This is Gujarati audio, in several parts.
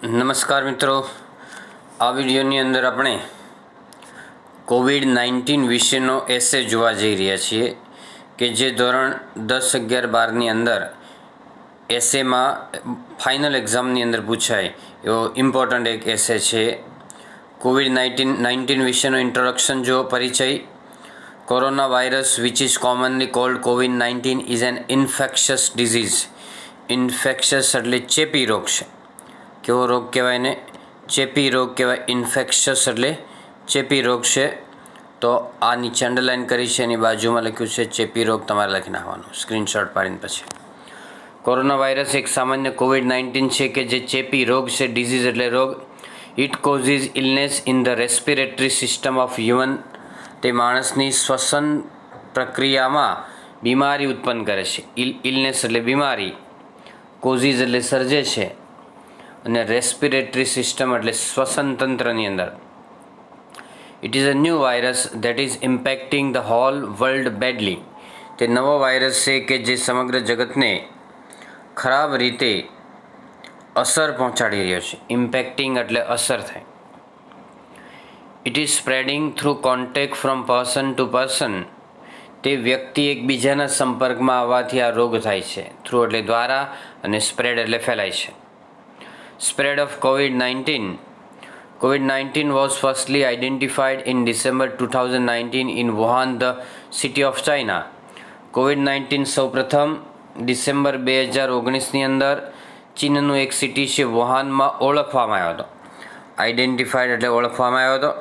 નમસ્કાર મિત્રો, આ વિડીયોની અંદર આપણે કોવિડ-19 વિશેનો એસે જોવા જઈ રહ્યા છીએ કે જે ધોરણ 10, 11, 12ની અંદર એસેમાં ફાઇનલ એક્ઝામની અંદર પૂછાય એવો ઇમ્પોર્ટન્ટ એક એસે છે. કોવિડ-19 વિશેનો ઇન્ટ્રોડક્શન જો પરિચય. Corona virus which is commonly cold COVID-19 is an infectious disease. Infectious એટલે ચેપી રોગ છે. કેવો રોગ કહેવાય ને? ચેપી રોગ કહેવાય. ઇન્ફેક્શિયસ એટલે ચેપી રોગ છે. તો આ નીચે અંડરલાઇન કરી છે, એની બાજુમાં લખ્યું છે ચેપી રોગ, તમારે લખી નાખવાનું સ્ક્રીનશોટ પાડીને. પછી કોરોના વાયરસ એક સામાન્ય કોવિડ-19 છે કે જે ચેપી રોગ છે. ડિઝીઝ એટલે રોગ. It causes illness in the respiratory system of human. તે માણસની શ્વસન પ્રક્રિયામાં બીમારી ઉત્પન્ન કરે છે. ઇલનેસ એટલે બીમારી, કોઝિઝ એટલે સર્જે છે, અને રેસ્પિરેટરી સિસ્ટમ એટલે શ્વસન તંત્રની અંદર. It is a new virus that is impacting the whole world badly. તે નવો વાયરસ છે કે જે સમગ્ર જગતને ખરાબ રીતે અસર પહોંચાડી રહ્યો છે. ઇમ્પેક્ટિંગ એટલે અસર થાય. It is spreading through contact from person to person. તે વ્યક્તિ એકબીજાના સંપર્કમાં આવવાથી આ રોગ થાય છે. થ્રુ એટલે દ્વારા, અને સ્પ્રેડ એટલે ફેલાય છે. Spread of COVID-19. COVID-19 was firstly identified in December 2019 in Wuhan, the city of China. COVID-19 સૌપ્રથમ ડિસેમ્બર 2019ની અંદર ચીનનું એક સિટી છે વુહાનમાં ઓળખવામાં આવ્યો હતો. આઈડેન્ટિફાઈડ એટલે ઓળખવામાં આવ્યો હતો.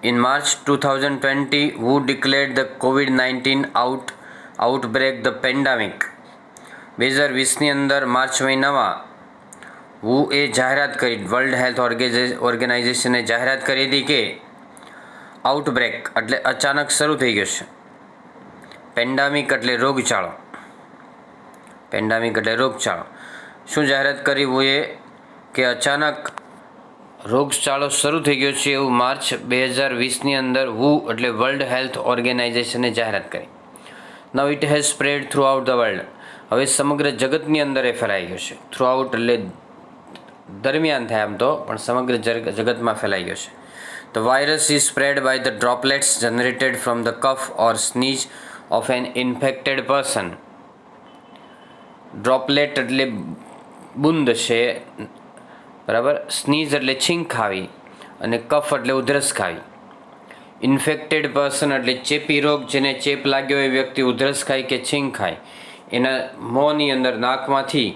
In March 2020, WHO declared the COVID-19 outbreak the pandemic. 2020ની અંદર માર્ચ મહિનામાં એ જાહેરાત કરી, વર્લ્ડ હેલ્થ ઓર્ગેનાઇઝેશને જાહેરાત કરી હતી કે આઉટબ્રેક એટલે અચાનક શરૂ થઈ ગયો છે. પેન્ડામિક એટલે રોગચાળો. પેન્ડામિક એટલે રોગચાળો. શું જાહેરાત કરી એ કે અચાનક રોગચાળો શરૂ થઈ ગયો છે, એવું માર્ચ 2020ની અંદર WHO એટલે વર્લ્ડ હેલ્થ ઓર્ગેનાઇઝેશને જાહેરાત કરી. Now it has spread throughout the world. હવે સમગ્ર જગતની અંદર એ ફેલાઈ ગયો છે. થ્રુ આઉટ એટલે દરમિયાન થાય આમ તો, પણ સમગ્ર જગતમાં ફેલાઈ ગયો છે. The virus is spread by the droplets generated from the cough or sneeze of an infected person. Droplet એટલે બુંદ છે, બરાબર. સ્નીઝ એટલે છીંક ખાવી, અને કફ એટલે ઉધરસ ખાવી. ઇન્ફેક્ટેડ પર્સન એટલે ચેપી રોગ, જેને ચેપ લાગ્યો એ વ્યક્તિ ઉધરસ ખાય કે છીંક ખાય, એના મોંની અંદર, નાકમાંથી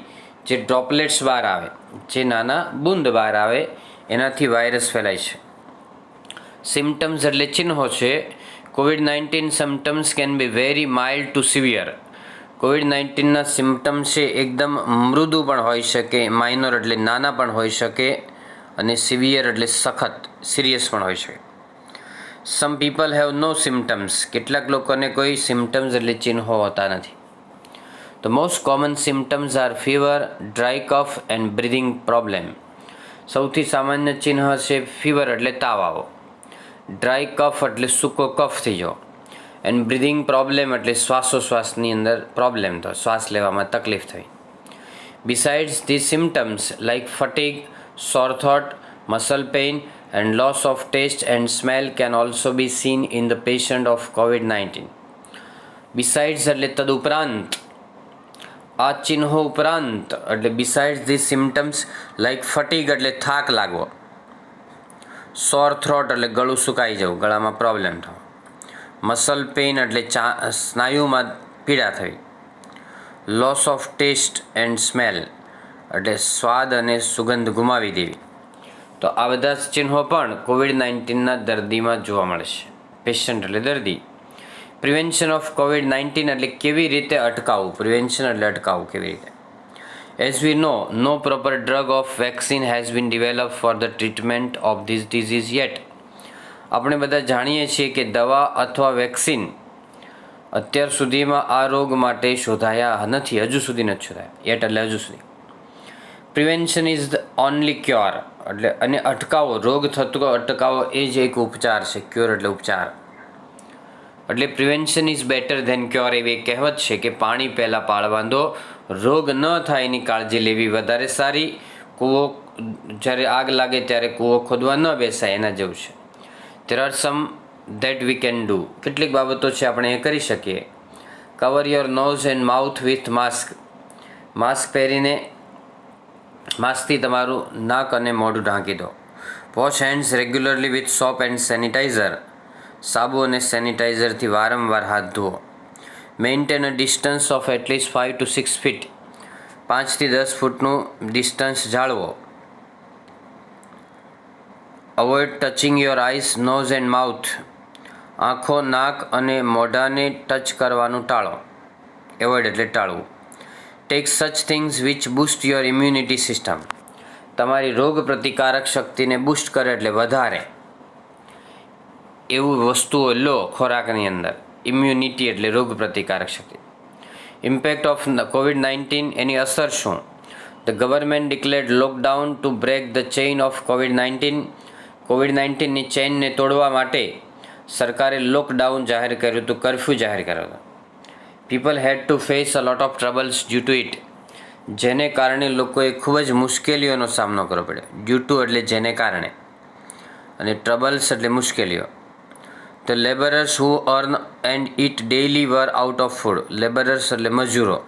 જે ડ્રોપલેટ્સ બહાર આવે, જે નાના બુંદ બહાર આવે, એનાથી વાયરસ ફેલાય છે. સિમ્ટમ્સ એટલે ચિહ્નો છે. કોવિડ-19 symptoms can be very mild to severe. કોવિડ-19ના સિમ્ટમ્સ છે એકદમ મૃદુ પણ હોઈ શકે, માઇનોર એટલે નાના પણ હોઈ શકે, અને સિવિયર એટલે સખત, સિરિયસ પણ હોઈ શકે. Some people have no symptoms. કેટલાક લોકોને કોઈ સિમ્ટમ્સ એટલે ચિહ્નો હોતા નથી. The most common symptoms are fever, dry cough and breathing problem. સૌથી સામાન્ય ચિહ્ન છે ફીવર એટલે તાવ આવો, ડ્રાય કફ એટલે સૂકો કફ થઈ જવો, એન્ડ બ્રીધિંગ પ્રોબ્લેમ એટલે શ્વાસોશ્વાસની અંદર પ્રોબ્લેમ થયો, શ્વાસ લેવામાં તકલીફ થઈ. Besides these symptoms like fatigue, sore throat, muscle pain and loss of taste and smell can also be seen in the patient of COVID-19. Besides એટલે તદુપરાંત, આ ચિહ્નો ઉપરાંત એટલે besides these symptoms like fatigue એટલે થાક લાગવો, સોર થ્રોટ એટલે ગળું સુકાઈ જવું, ગળામાં પ્રોબ્લેમ થવો, મસલ પેઇન એટલે સ્નાયુમાં પીડા થવી, loss of taste and smell એટલે સ્વાદ અને સુગંધ ગુમાવી દેવી. તો આ બધા ચિહ્નો પણ કોવિડ-19ના દર્દીમાં જોવા મળે છે. પેશન્ટ એટલે દર્દી. પ્રિવેન્શન ઓફ કોવિડ-19 એટલે કેવી રીતે અટકાવવું. પ્રિવેન્શન એટલે અટકાવવું કેવી રીતે. As we know proper drug of vaccine has been develop for the treatment of this disease yet. આપણે બધા જાણીએ છીએ કે દવા અથવા વેક્સિન અત્યાર સુધીમાં આ રોગ માટે શોધાયા નથી, હજુ સુધી નથી શોધાયા. યેટ એટલે હજુ સુધી. Prevention is the only cure એટલે, અને અટકાવો, રોગ થતો અટકાવો એ જ એક ઉપચાર છે. ક્યોર એટલે ઉપચાર. એટલે prevention is better than cure એવી કહેવત છે કે પાણી પહેલાં પાળ બાંધો, રોગ ન થાય એની કાળજી લેવી વધારે સારી, કૂવો જ્યારે આગ લાગે ત્યારે કૂવો ખોદવા ન બેસાય, એના જેવું છે. There are some that we can do. કેટલીક બાબતો છે આપણે એ કરી શકીએ. Cover your nose and mouth with mask. Mask પહેરીને માસ્કથી તમારું નાક અને મોઢું ઢાંકી દો. Wash hands regularly with soap and sanitiser. સાબુ અને સેનિટાઈઝરથી વારંવાર હાથ ધુઓ. Maintain a distance of at least 5 to 6 feet. 5 થી 10 ફૂટનું ડિસ્ટન્સ જાળવો. Avoid touching your eyes, nose and mouth. આંખો, નાક અને મોઢાને ટચ કરવાનું ટાળો. એવોઇડ એટલે ટાળવું. Take such things which boost your immunity system. તમારી રોગ પ્રતિકારક શક્તિને બૂસ્ટ કરે એટલે વધારે એવું વસ્તુઓ લો ખોરાકની અંદર. ઇમ્યુનિટી એટલે રોગ પ્રતિકારક શક્તિ. ઇમ્પેક્ટ ઓફ COVID-19, એની અસર શું? The government declared lockdown to break the chain of COVID-19. કોવિડ-19ની ચેઇનને તોડવા માટે સરકારે લોકડાઉન જાહેર કર્યું હતું, કર્ફ્યુ જાહેર કર્યો હતો. People had to face a lot of troubles due to it. જેને કારણે લોકોએ ખૂબ જ મુશ્કેલીઓનો સામનો કરવો પડ્યો. ડ્યુ ટુ એટલે જેને કારણે, અને ટ્રબલ્સ એટલે મુશ્કેલીઓ. The labourers who earn and eat daily were out of food. Labourers એટલે મજૂરો.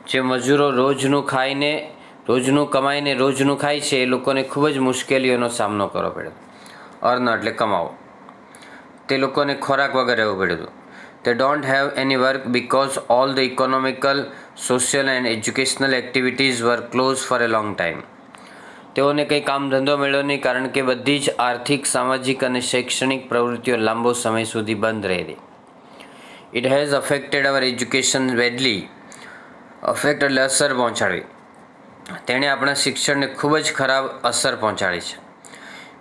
જે મજૂરો રોજનું કમાઈને રોજનું ખાય છે, એ લોકોને ખૂબ જ મુશ્કેલીઓનો સામનો કરવો પડ્યો. અર્ન એટલે કમાવો. તે લોકોને ખોરાક વગર રહેવું પડ્યું હતું. They don't have any work because all the economical, social and educational activities were closed for a long time. તેઓને કંઈ કામ ધંધો મળ્યો નહીં, કારણ કે બધી જ આર્થિક, સામાજિક અને શૈક્ષણિક પ્રવૃત્તિઓ લાંબો સમય સુધી બંધ રહી હતી. It has affected our education badly. Affect એટલે અસર પહોંચાડવી. તેણે આપણા શિક્ષણને ખૂબ જ ખરાબ અસર પહોંચાડી છે.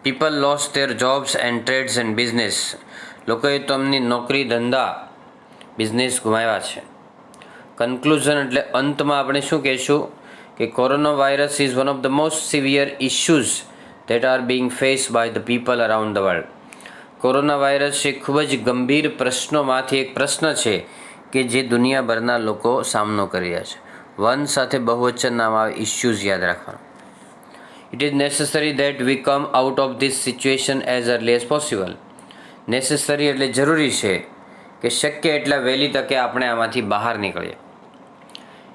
People lost their jobs and trades and business. લોકોએ તેમની નોકરી, ધંધા, બિઝનેસ ગુમાવ્યા છે. કન્ક્લુઝન એટલે અંતમાં આપણે શું કહીશું કે corona virus is one of the most severe issues that are being face by the people around the world. Corona virus એ ખૂબ જ ગંભીર પ્રશ્નોમાંથી એક પ્રશ્ન છે કે જે દુનિયાભરના લોકો સામનો કરી રહ્યા છે. વન સાથે બહુવચન નામ આવે, ઇશ્યુઝ યાદ રાખવાનું. It is necessary that we come out of this situation as early as possible. Necessary એટલે જરૂરી છે કે શક્ય એટલા વહેલી તકે આપણે આમાંથી બહાર નીકળીએ.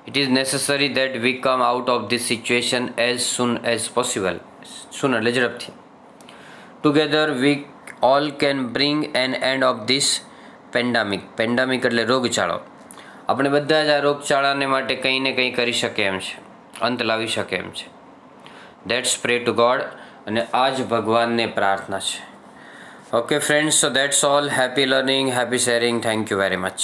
It is necessary that we come out of this situation as soon as possible. Soon એટલે ઝડપથી. Together we all can bring an end of this pandemic. Pandemic એટલે રોગચાળો. આપણે બધા જ આ રોગચાળાને માટે કંઈ ને કંઈ કરી શકે એમ છે, અંત લાવી શકે એમ છે. That's pre two God. અને આ જ ભગવાનને પ્રાર્થના છે. Okay friends, so that's all. Happy learning, happy sharing. Thank you very much.